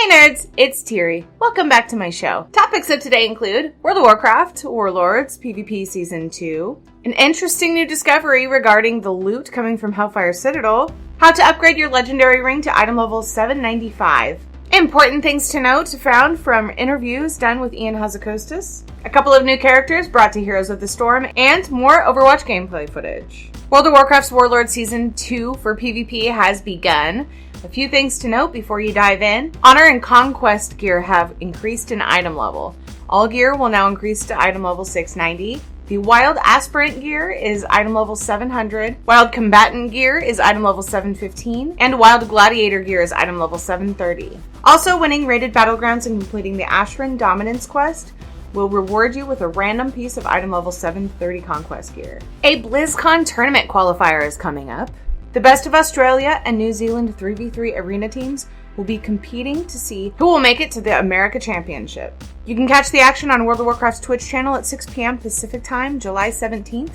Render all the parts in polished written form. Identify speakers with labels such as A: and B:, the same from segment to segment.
A: Hey nerds, it's Tiri. Welcome back to my show. Topics of today include World of Warcraft, Warlords, PvP Season 2, an interesting new discovery regarding the loot coming from Hellfire Citadel, how to upgrade your legendary ring to item level 795, important things to note found from interviews done with Hazzikostas, a couple of new characters brought to Heroes of the Storm, and more Overwatch gameplay footage. World of Warcraft's Warlords Season 2 for PvP has begun. A few things to note before you dive in. Honor and Conquest gear have increased in item level. All gear will now increase to item level 690. The Wild Aspirant gear is item level 700. Wild Combatant gear is item level 715. And Wild Gladiator gear is item level 730. Also, winning rated battlegrounds and completing the Ashran Dominance quest will reward you with a random piece of item level 730 Conquest gear. A Blizzcon tournament qualifier is coming up. The best of Australia and New Zealand 3v3 arena teams will be competing to see who will make it to the America Championship. You can catch the action on World of Warcraft's Twitch channel at 6 p.m. Pacific Time, July 17th.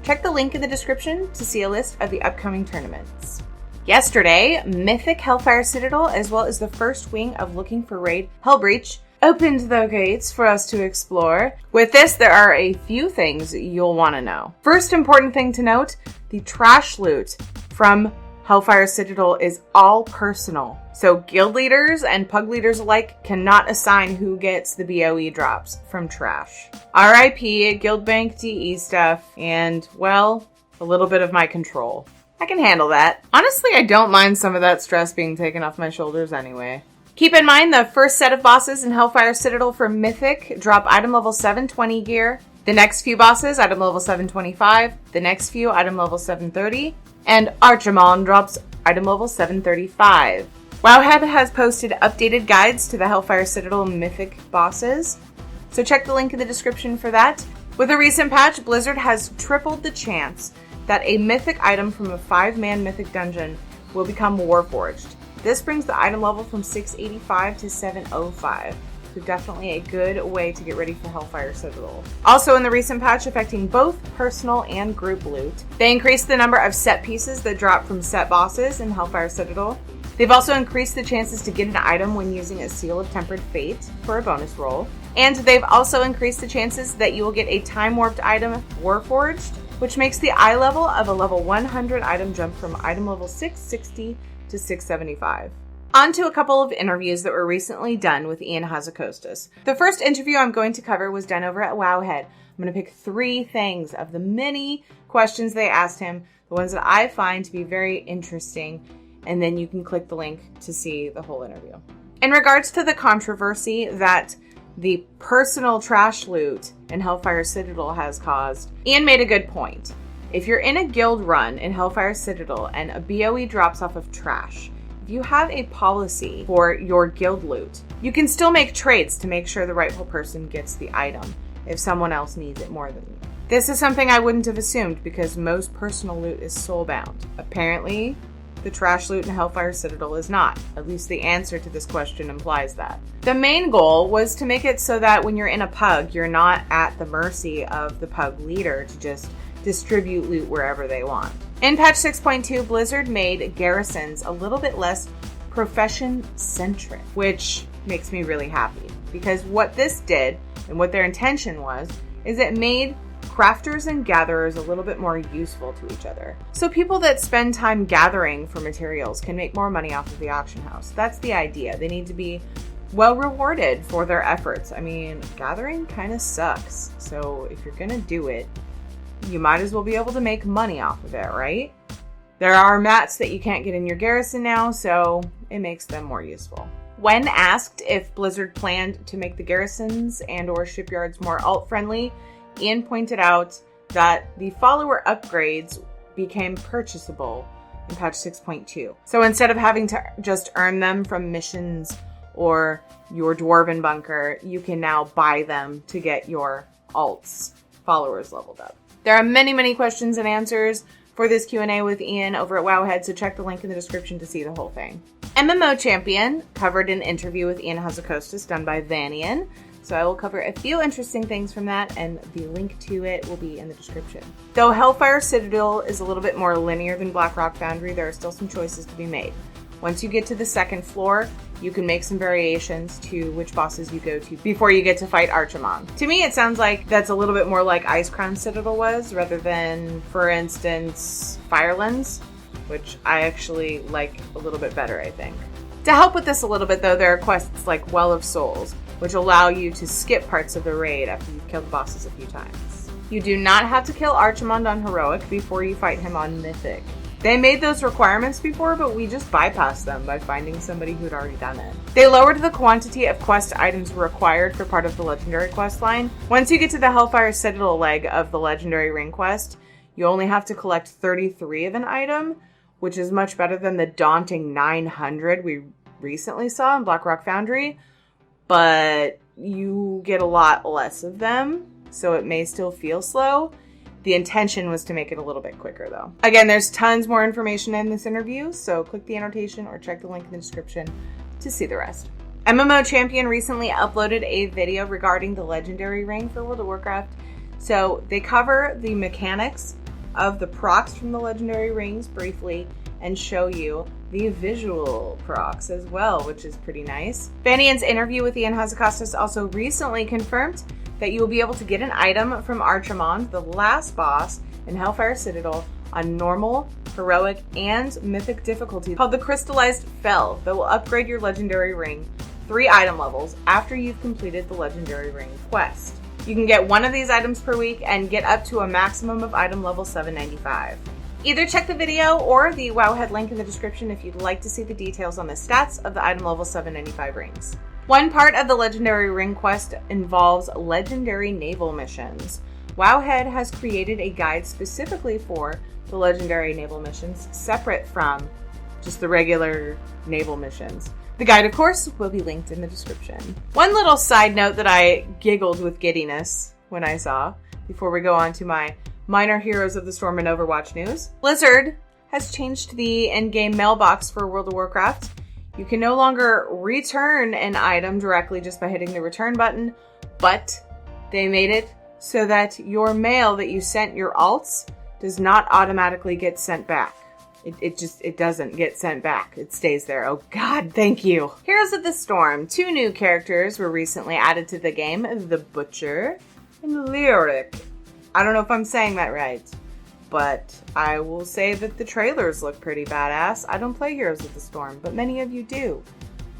A: Check the link in the description to see a list of the upcoming tournaments. Yesterday, Mythic Hellfire Citadel, as well as the first wing of Looking for Raid Hellbreach, opened the gates for us to explore. With this, there are a few things you'll want to know. First important thing to note, the trash loot from Hellfire Citadel is all personal. So guild leaders and pug leaders alike cannot assign who gets the BOE drops from trash. RIP, guild bank DE stuff, and, well, a little bit of my control. I can handle that. Honestly, I don't mind some of that stress being taken off my shoulders anyway. Keep in mind the first set of bosses in Hellfire Citadel for Mythic drop item level 720 gear. The next few bosses, item level 725. The next few, item level 730. And Archimon drops item level 735. Wowhead has posted updated guides to the Hellfire Citadel Mythic bosses, so check the link in the description for that. With a recent patch, Blizzard has tripled the chance that a Mythic item from a 5-man Mythic dungeon will become Warforged. This brings the item level from 685 to 705. So definitely a good way to get ready for Hellfire Citadel. Also in the recent patch affecting both personal and group loot, they increased the number of set pieces that drop from set bosses in Hellfire Citadel. They've also increased the chances to get an item when using a Seal of Tempered Fate for a bonus roll. And they've also increased the chances that you will get a Time Warped item, Warforged, which makes the eye level of a level 100 item jump from item level 660 to 675. On to a couple of interviews that were recently done with Hazzikostas. The first interview I'm going to cover was done over at Wowhead. I'm going to pick 3 things of the many questions they asked him, the ones that I find to be very interesting, and then you can click the link to see the whole interview. In regards to the controversy that the personal trash loot in Hellfire Citadel has caused, Ian made a good point. If you're in a guild run in Hellfire Citadel and a BOE drops off of trash, if you have a policy for your guild loot, you can still make trades to make sure the rightful person gets the item if someone else needs it more than you. This is something I wouldn't have assumed because most personal loot is soulbound. Apparently, the trash loot in Hellfire Citadel is not. At least the answer to this question implies that. The main goal was to make it so that when you're in a pug, you're not at the mercy of the pug leader to just distribute loot wherever they want. In patch 6.2, Blizzard made garrisons a little bit less profession-centric, which makes me really happy. Because what this did, and what their intention was, is it made crafters and gatherers a little bit more useful to each other. So people that spend time gathering for materials can make more money off of the auction house. That's the idea. They need to be well rewarded for their efforts. I mean, gathering kind of sucks. So if you're gonna do it, you might as well be able to make money off of it, right? There are mats that you can't get in your garrison now, so it makes them more useful. When asked if Blizzard planned to make the garrisons and or shipyards more alt-friendly, Ian pointed out that the follower upgrades became purchasable in patch 6.2. So instead of having to just earn them from missions or your Dwarven Bunker, you can now buy them to get your alts followers leveled up. There are many, many questions and answers for this Q&A with Ian over at Wowhead, so check the link in the description to see the whole thing. mmo-champion covered an interview with Hazzikostas done by Vanion, so I will cover a few interesting things from that, and the link to it will be in the description. Though Hellfire Citadel is a little bit more linear than Blackrock Foundry, there are still some choices to be made. Once you get to the second floor, you can make some variations to which bosses you go to before you get to fight Archimon. To me, it sounds like that's a little bit more like Icecrown Citadel was, rather than, for instance, Firelands, which I actually like a little bit better, I think. To help with this a little bit, though, there are quests like Well of Souls, which allow you to skip parts of the raid after you've killed bosses a few times. You do not have to kill Archimon on Heroic before you fight him on Mythic. They made those requirements before, but we just bypassed them by finding somebody who'd already done it. They lowered the quantity of quest items required for part of the Legendary quest line. Once you get to the Hellfire Citadel leg of the Legendary Ring quest, you only have to collect 33 of an item, which is much better than the daunting 900 we recently saw in Blackrock Foundry, but you get a lot less of them, so it may still feel slow. The intention was to make it a little bit quicker, though. Again, there's tons more information in this interview, so click the annotation or check the link in the description to see the rest. mmo-champion recently uploaded a video regarding the Legendary Ring for World of Warcraft. So they cover the mechanics of the procs from the Legendary Rings briefly and show you the visual procs as well, which is pretty nice. Vanion's interview with Hazzikostas also recently confirmed that you will be able to get an item from Archimon, the last boss in Hellfire Citadel, on normal, heroic, and mythic difficulty called the Crystallized Fell that will upgrade your Legendary Ring 3 item levels after you've completed the Legendary Ring quest. You can get one of these items per week and get up to a maximum of item level 795. Either check the video or the Wowhead link in the description if you'd like to see the details on the stats of the item level 795 rings. One part of the Legendary Ring quest involves legendary naval missions. Wowhead has created a guide specifically for the legendary naval missions, separate from just the regular naval missions. The guide, of course, will be linked in the description. One little side note that I giggled with giddiness when I saw, before we go on to my minor Heroes of the Storm and Overwatch news. Blizzard has changed the endgame mailbox for World of Warcraft. You can no longer return an item directly just by hitting the return button, but they made it so that your mail that you sent your alts does not automatically get sent back. It doesn't get sent back. It stays there. Oh God, thank you. Heroes of the Storm. 2 new characters were recently added to the game, the Butcher and Leoric. I don't know if I'm saying that right, but I will say that the trailers look pretty badass. I don't play Heroes of the Storm, but many of you do.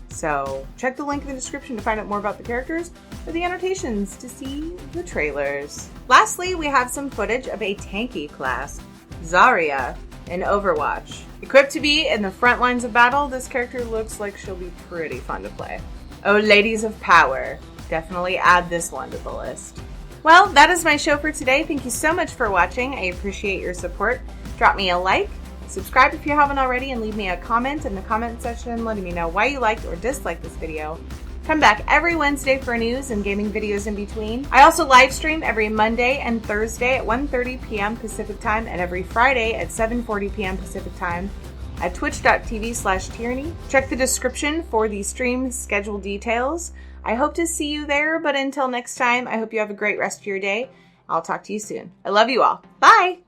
A: So check the link in the description to find out more about the characters or the annotations to see the trailers. Lastly, we have some footage of a tanky class, Zarya, in Overwatch. Equipped to be in the front lines of battle, this character looks like she'll be pretty fun to play. Oh, ladies of power, definitely add this one to the list. Well, that is my show for today. Thank you so much for watching. I appreciate your support. Drop me a like, subscribe if you haven't already, and leave me a comment in the comment section letting me know why you liked or disliked this video. Come back every Wednesday for news and gaming videos in between. I also live stream every Monday and Thursday at 1:30 p.m. Pacific Time and every Friday at 7:40 p.m. Pacific Time at twitch.tv/Tirinei. Check the description for the stream schedule details. I hope to see you there, but until next time, I hope you have a great rest of your day. I'll talk to you soon. I love you all. Bye!